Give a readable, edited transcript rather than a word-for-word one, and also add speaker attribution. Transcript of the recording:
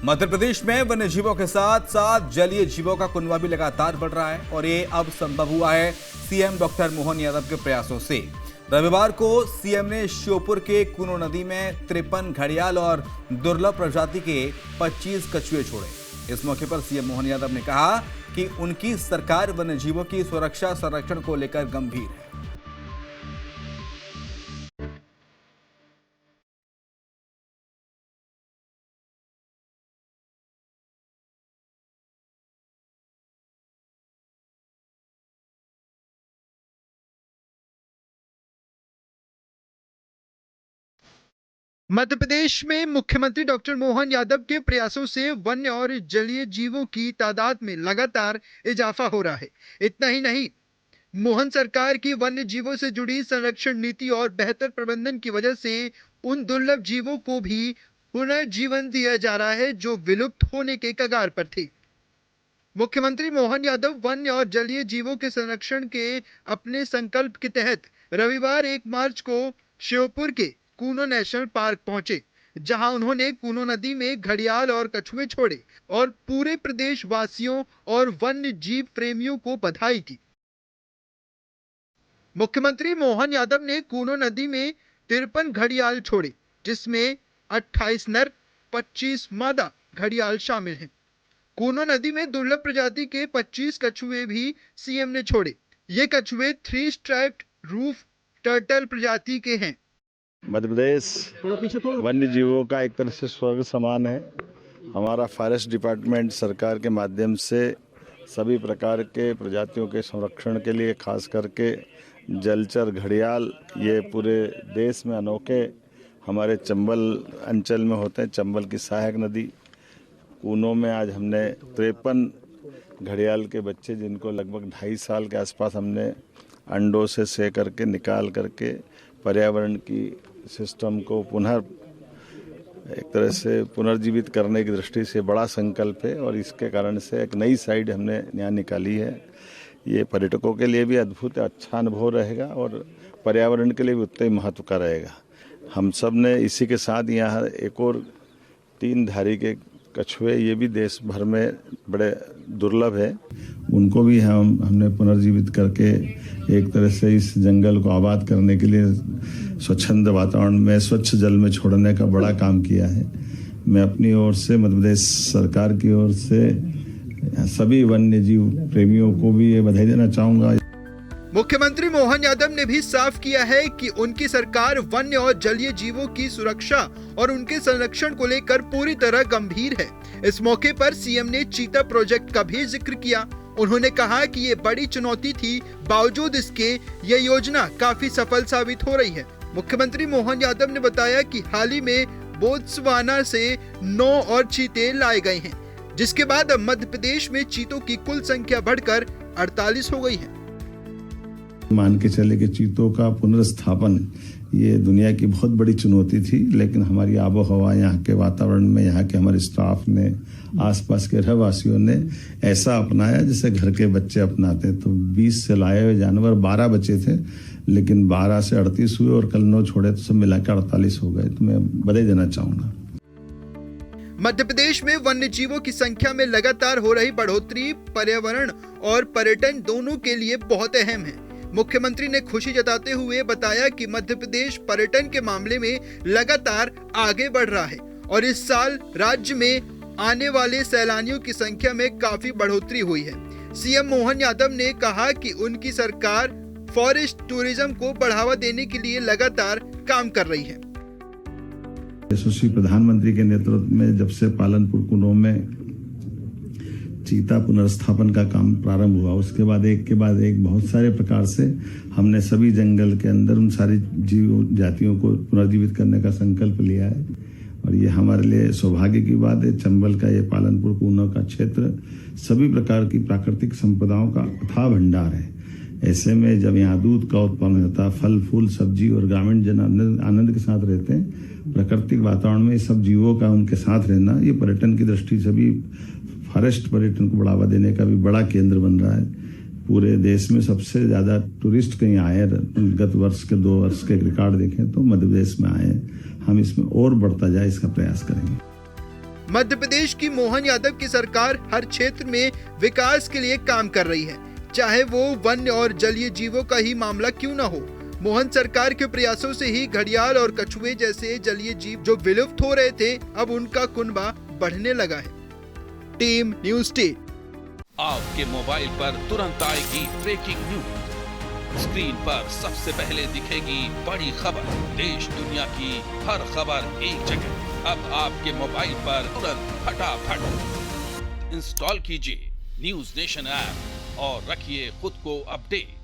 Speaker 1: मध्य प्रदेश में वन्य जीवों के साथ साथ जलीय जीवों का कुनबा भी लगातार बढ़ रहा है और ये अब संभव हुआ है सीएम डॉक्टर मोहन यादव के प्रयासों से। रविवार को सीएम ने श्योपुर के कूनो नदी में 53 घड़ियाल और दुर्लभ प्रजाति के 25 कछुए छोड़े। इस मौके पर सीएम मोहन यादव ने कहा कि उनकी सरकार वन्य जीवों की सुरक्षा संरक्षण को लेकर गंभीर है।
Speaker 2: मध्य प्रदेश में मुख्यमंत्री डॉक्टर मोहन यादव के प्रयासों से वन्य और जलीय जीवों की तादाद में लगातार इजाफा हो रहा है। इतना ही नहीं, मोहन सरकार की वन्य जीवों से जुड़ी संरक्षण नीति और बेहतर प्रबंधन की वजह से उन दुर्लभ जीवों को भी पुनर्जीवन दिया जा रहा है जो विलुप्त होने के कगार पर थे। मुख्यमंत्री मोहन यादव वन्य और जलीय जीवों के संरक्षण के अपने संकल्प के तहत रविवार 1 मार्च को श्योपुर के कूनो नेशनल पार्क पहुंचे, जहां उन्होंने कूनो नदी में घड़ियाल और कछुए छोड़े और पूरे प्रदेश वासियों और वन्य जीव प्रेमियों को बधाई दी। मुख्यमंत्री मोहन यादव ने कूनो नदी में 53 घड़ियाल छोड़े, जिसमें 28 नर 25 मादा घड़ियाल शामिल हैं। कूनो नदी में दुर्लभ प्रजाति के 25 कछुए भी सीएम ने छोड़े। ये कछुए 3 स्ट्राइप्ड रूफ टर्टल प्रजाति के हैं।
Speaker 3: मध्य प्रदेश वन्य जीवों का एक तरह से स्वर्ग समान है। हमारा फॉरेस्ट डिपार्टमेंट सरकार के माध्यम से सभी प्रकार के प्रजातियों के संरक्षण के लिए खास करके जलचर घड़ियाल ये पूरे देश में अनोखे हमारे चंबल अंचल में होते हैं। चंबल की सहायक नदी कूनो में आज हमने 53 घड़ियाल के बच्चे, जिनको लगभग 2.5 साल के आसपास हमने अंडों से से करके निकाल करके पर्यावरण की सिस्टम को पुनः एक तरह से पुनर्जीवित करने की दृष्टि से बड़ा संकल्प है और इसके कारण से एक नई साइड हमने यहाँ निकाली है। ये पर्यटकों के लिए भी अद्भुत अच्छा अनुभव रहेगा और पर्यावरण के लिए भी उतना ही महत्व का रहेगा। हम सब ने इसी के साथ यहाँ एक और 3 धारी के कछुए, ये भी देश भर में बड़े दुर्लभ है, उनको भी हमने पुनर्जीवित करके एक तरह से इस जंगल को आबाद करने के लिए स्वच्छंद वातावरण में स्वच्छ जल में छोड़ने का बड़ा काम किया है। मैं अपनी ओर से मध्य प्रदेश सरकार की ओर से सभी वन्य जीव प्रेमियों को भी ये बधाई देना चाहूँगा।
Speaker 2: मुख्यमंत्री मोहन यादव ने भी साफ किया है कि उनकी सरकार वन्य और जलीय जीवों की सुरक्षा और उनके संरक्षण को लेकर पूरी तरह गंभीर है। इस मौके पर सीएम ने चीता प्रोजेक्ट का भी जिक्र किया। उन्होंने कहा कि ये बड़ी चुनौती थी, बावजूद इसके ये योजना काफी सफल साबित हो रही है। मुख्यमंत्री मोहन यादव ने बताया कि हाल ही में बोत्सवाना से 9 और चीते लाए गए हैं, जिसके बाद अब मध्य प्रदेश में चीतों की कुल संख्या बढ़कर 48 हो गई है।
Speaker 3: मान के चले कि चीतों का पुनर्स्थापन ये दुनिया की बहुत बड़ी चुनौती थी, लेकिन हमारी आबो हवा, यहाँ के वातावरण में यहाँ के हमारे स्टाफ ने, आसपास के रहवासियों ने ऐसा अपनाया जैसे घर के बच्चे अपनाते। तो 20 से लाए हुए जानवर 12 बचे थे, लेकिन 12 से 38 हुए और कल 9 छोड़े तो सब मिलाकर 48 हो गए। तो मैं बधाई देना चाहूँगा।
Speaker 2: मध्य प्रदेश में वन्य जीवों की संख्या में लगातार हो रही बढ़ोतरी पर्यावरण और पर्यटन दोनों के लिए बहुत अहम है। मुख्यमंत्री ने खुशी जताते हुए बताया कि मध्य प्रदेश पर्यटन के मामले में लगातार आगे बढ़ रहा है और इस साल राज्य में आने वाले सैलानियों की संख्या में काफी बढ़ोतरी हुई है। सीएम मोहन यादव ने कहा कि उनकी सरकार फॉरेस्ट टूरिज्म को बढ़ावा देने के लिए लगातार काम कर रही है।
Speaker 3: यशस्वी प्रधानमंत्री के नेतृत्व में जब से पालनपुर कूनो में चीता पुनर्स्थापन का काम प्रारंभ हुआ, उसके बाद एक के बाद एक बहुत सारे प्रकार से हमने सभी जंगल के अंदर उन सारी जीव जातियों को पुनर्जीवित करने का संकल्प लिया है और ये हमारे लिए सौभाग्य की बात है। चंबल का ये पालनपुर कूनो का क्षेत्र सभी प्रकार की प्राकृतिक संपदाओं का अथाह भंडार है। ऐसे में जब यहाँ दूध का उत्पन्न होता है, फल फूल सब्जी और ग्रामीण जन आनंद के साथ रहते हैं, प्राकृतिक वातावरण में सब जीवों का उनके साथ रहना, ये पर्यटन की दृष्टि से भी फॉरेस्ट पर्यटन को बढ़ावा देने का भी बड़ा केंद्र बन रहा है। पूरे देश में सबसे ज्यादा टूरिस्ट कहीं आए, गत वर्ष के 2 वर्ष के रिकॉर्ड देखें तो मध्य प्रदेश में आए। हम इसमें और बढ़ता जाए इसका प्रयास करेंगे।
Speaker 2: मध्य प्रदेश की मोहन यादव की सरकार हर क्षेत्र में विकास के लिए काम कर रही है, चाहे वो वन्य और जलीय जीवों का ही मामला क्यों न हो। मोहन सरकार के प्रयासों से ही घड़ियाल और कछुए जैसे जलीय जीव जो विलुप्त हो रहे थे, अब उनका कुनबा बढ़ने लगा है। Team news state.
Speaker 4: आपके मोबाइल पर तुरंत आएगी ब्रेकिंग न्यूज। स्क्रीन पर सबसे पहले दिखेगी बड़ी खबर। देश दुनिया की हर खबर एक जगह। अब आपके मोबाइल पर तुरंत फटाफट इंस्टॉल कीजिए न्यूज नेशन ऐप और रखिए खुद को अपडेट।